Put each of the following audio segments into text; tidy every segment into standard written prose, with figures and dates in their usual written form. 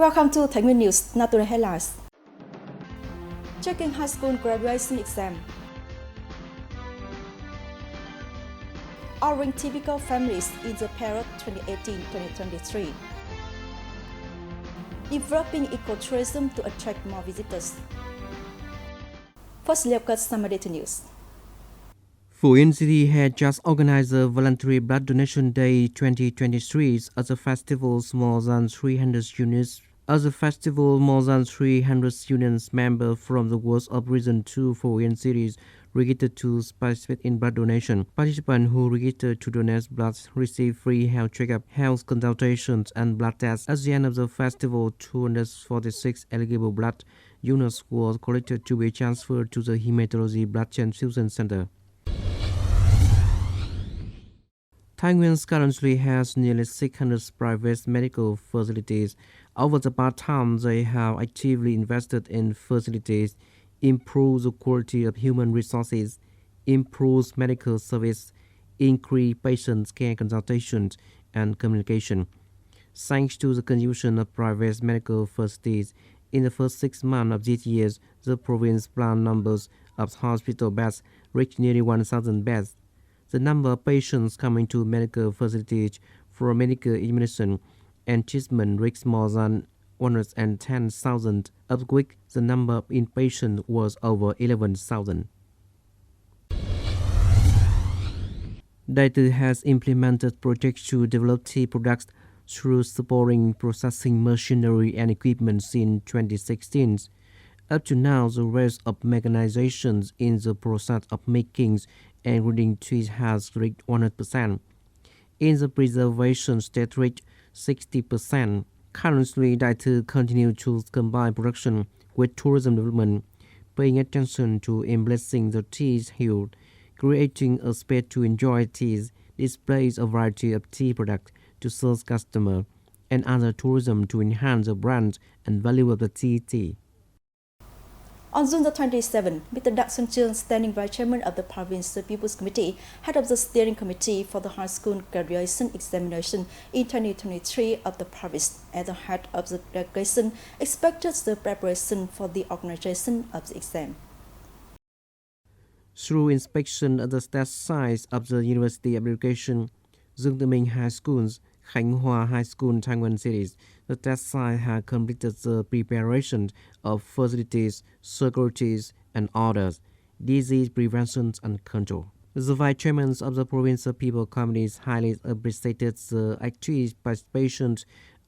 Welcome to Thái Nguyên News Natural Headlines. Checking high school graduation exam. Offering typical families in the period 2018-2023. Developing ecotourism to attract more visitors. First, look at some data news. Phú Yên City had just organized a voluntary blood donation day 2023 as a festival more than 300 units. As a festival, more than 300 students members from the wards of Region 2 Phú Yên cities registered to participate in blood donation. Participants who registered to donate blood receive free health checkup, health consultations, and blood tests. At the end of the festival, 246 eligible blood units were collected to be transferred to the Hematology Blood Transfusion Center. Thái Nguyên currently has nearly 600 private medical facilities. Over the past time, they have actively invested in facilities, improve the quality of human resources, improve medical service, increase patient care consultations and communication. Thanks to the contribution of private medical facilities, in the first 6 months of this year, the province planned numbers of hospital beds reached nearly 1,000 beds. The number of patients coming to medical facilities for medical examination and treatment reached more than 110,000, of which the number of inpatients was over 11,000. Data has implemented projects to develop tea products through supporting processing machinery and equipment since 2016. Up to now, the rate of mechanization in the process of making and grinding tea has reached 100%. In the preservation state reached 60%. Currently, data continue to combine production with tourism development, paying attention to embracing the tea hue, creating a space to enjoy teas, displays a variety of tea products to serve customers, and other tourism to enhance the brand and value of the tea. On June the 27th, Mr. Dak Sun-cheung, Standing Vice Chairman of the Provincial People's Committee, head of the Steering Committee for the High School Graduation Examination in 2023 of the province, as the head of the delegation, expected the preparation for the organization of the exam. Through inspection of the state site of the University of Education, Dương Tử Minh High Schools, Khánh Hòa High School, Thái Nguyên cities, the test site has completed the preparation of facilities, securities, and orders, disease prevention and control. The Vice Chairman of the Provincial People Committees highly appreciated the active participation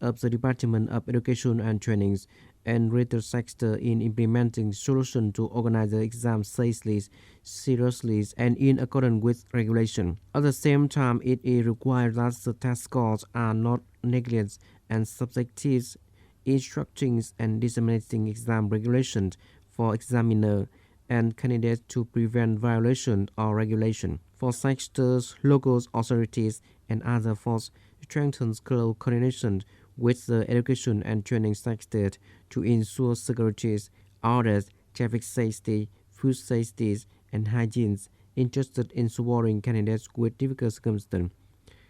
of the Department of Education and Training and related sector in implementing solutions to organize the exam safely, seriously, and in accordance with regulation. At the same time, it is required that the test scores are not negligent and subjective, instructing and disseminating exam regulations for examiner and candidates to prevent violation or regulation. For sectors, local authorities, and other forces strengthen close coordination with the education and training sector to ensure security, orders, traffic safety, food safety, and hygiene, interested in supporting candidates with difficult circumstances.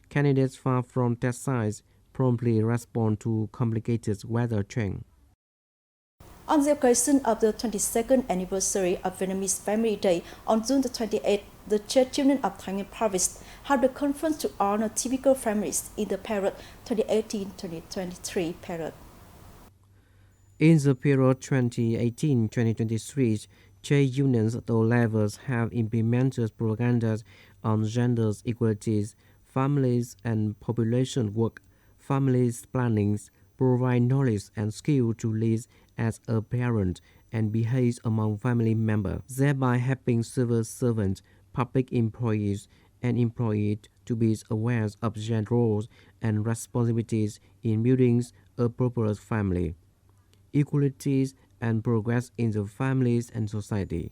Candidates far from test sites promptly respond to complicated weather change. On the occasion of the 22nd anniversary of Vietnamese Family Day on June the 28th, the Children of Thái Nguyên Province held a conference to honor typical families in the period 2018-2023 period. In the period 2018-2023, trade unions at all levels have implemented propaganda on gender equalities, families and population work, families planning, provide knowledge and skill to lead as a parent and behave among family members, thereby helping civil servants, public employees, and employees to be aware of gender roles and responsibilities in building a proper family, equalities, and progress in the families and society.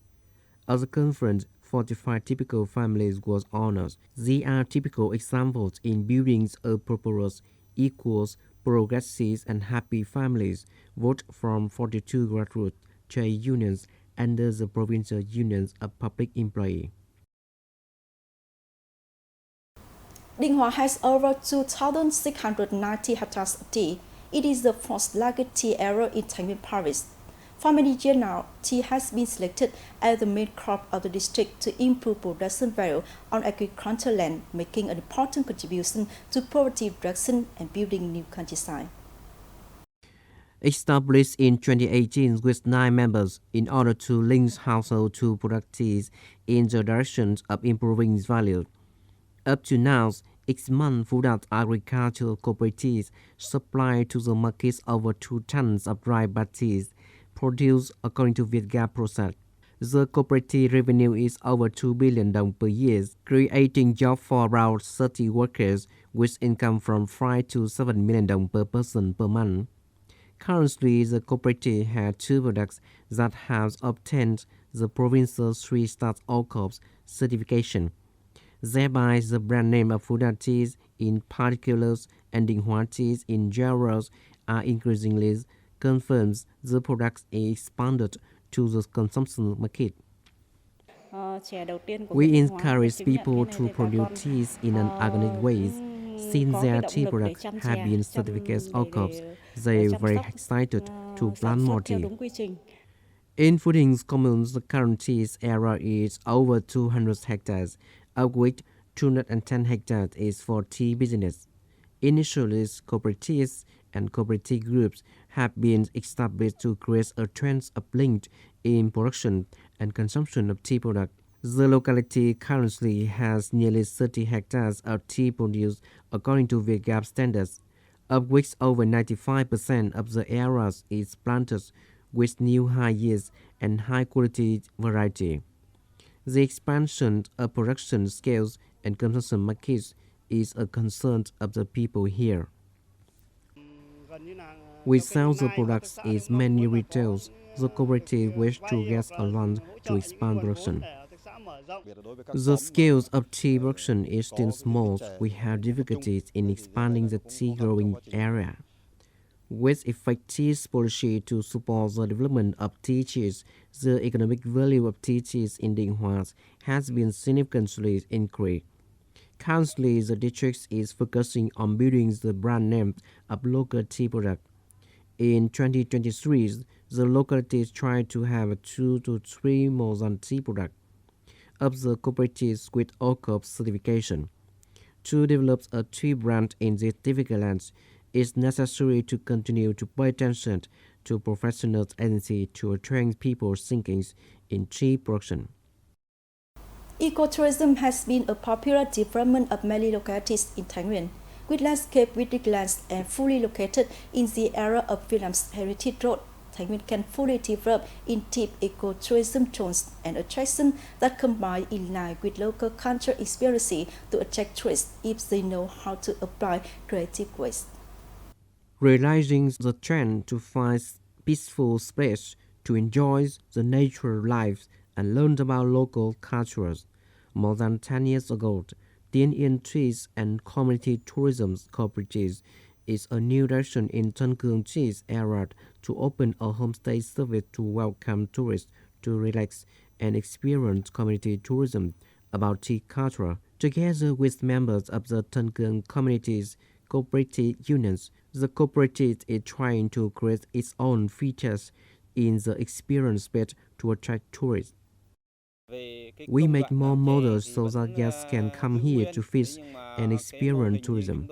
At the conference, 45 typical families was honored. These are typical examples in building a prosperous, equal, progressive, and happy families, voted from 42 grassroots trade unions under the Provincial Unions of Public Employees. Định Hóa has over 2,690 hectares of tea. It is the fourth largest tea area in Thái Nguyên province. For many years now, tea has been selected as the main crop of the district to improve production value on agricultural land, making an important contribution to poverty reduction and building new countryside. Established in 2018 with 9 members in order to link households to productives in the direction of improving value. Up to now, each month, food agricultural cooperatives supply to the markets over 2 tons of dry bananas produced according to Vietgap process. The cooperative revenue is over 2 billion dong per year, creating jobs for around 30 workers with income from 5 to 7 million dong per person per month. Currently, the cooperative has 2 products that have obtained the provincial 3-star OCOP certification. Thereby, the brand name of Fudan teas in particular and Dinh Hoa teas in general are increasingly confirms the products expanded to the consumption market. We encourage people to produce teas in an organic way. Since their tea products have been certificated OCOP, they are very excited to plant more tea. In Phuding's communes, the current tea area is over 200 hectares, of which 210 hectares is for tea business. Initially, cooperatives and cooperative groups have been established to create a trend of link in production and consumption of tea products. The locality currently has nearly 30 hectares of tea produced according to Vietgap standards, of which over 95% of the area is planted with new high yields and high quality variety. The expansion of production scales and consumption markets is a concern of the people here. We sell the products is mainly retails. The cooperative wish to get a loan to expand production. The scales of tea production is still small. We have difficulties in expanding the tea growing area. With effective policy to support the development of tea trees, the economic value of tea trees in Dinh Hoa has been significantly increased. Currently, the district is focusing on building the brand name of local tea products. In 2023, the localities tried to have 2 to 3 more than tea products of the cooperatives with OCOP certification. To develop a tea brand in these difficult lands, it's necessary to continue to pay attention to professional agency to train people's thinking in tea production. Ecotourism has been a popular development of many localities in Thái Nguyên, with landscape with lands and fully located in the area of Vietnam's Heritage Road. Thái Nguyên can fully develop in deep ecotourism zones and attractions that combine in line with local cultural experience to attract tourists if they know how to apply creative ways. Realizing the trend to find peaceful space to enjoy the natural life and learn about local cultures. More than 10 years ago, Tiếng Anh Trees and Community Tourism Cooperatives is a new direction in Tân Cương Trees area to open a homestay service to welcome tourists to relax and experience community tourism about tea culture. Together with members of the Tân Cương Communities Cooperative Unions, the cooperative is trying to create its own features in the experience space to attract tourists. We make more models so that guests can come here to fish and experience tourism.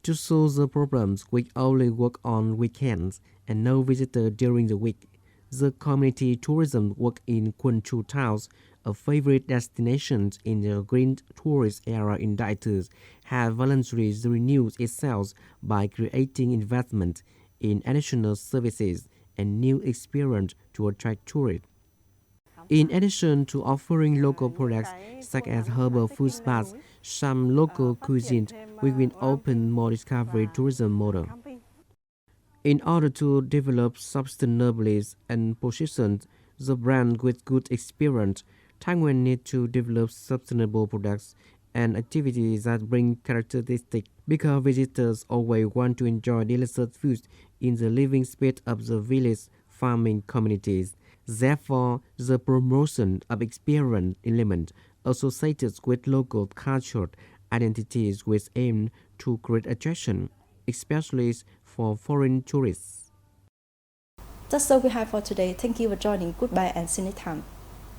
To solve the problems, we only work on weekends and no visitor during the week. The community tourism work in Quân Chu towns, a favorite destination in the green tourist area in Đại Từ, have voluntarily renewed itself by creating investment in additional services and new experience to attract tourists. In addition to offering local products such as herbal food spas, some local cuisines, we will open more discovery tourism model. In order to develop sustainably and position the brand with good experience, Thái Nguyên needs to develop sustainable products and activities that bring characteristics because visitors always want to enjoy delicious food in the living space of the village farming communities. Therefore, the promotion of experience elements associated with local cultural identities with aim to create attraction. especially for foreign tourists. That's all we have for today. Thank you for joining. Goodbye and see you next time.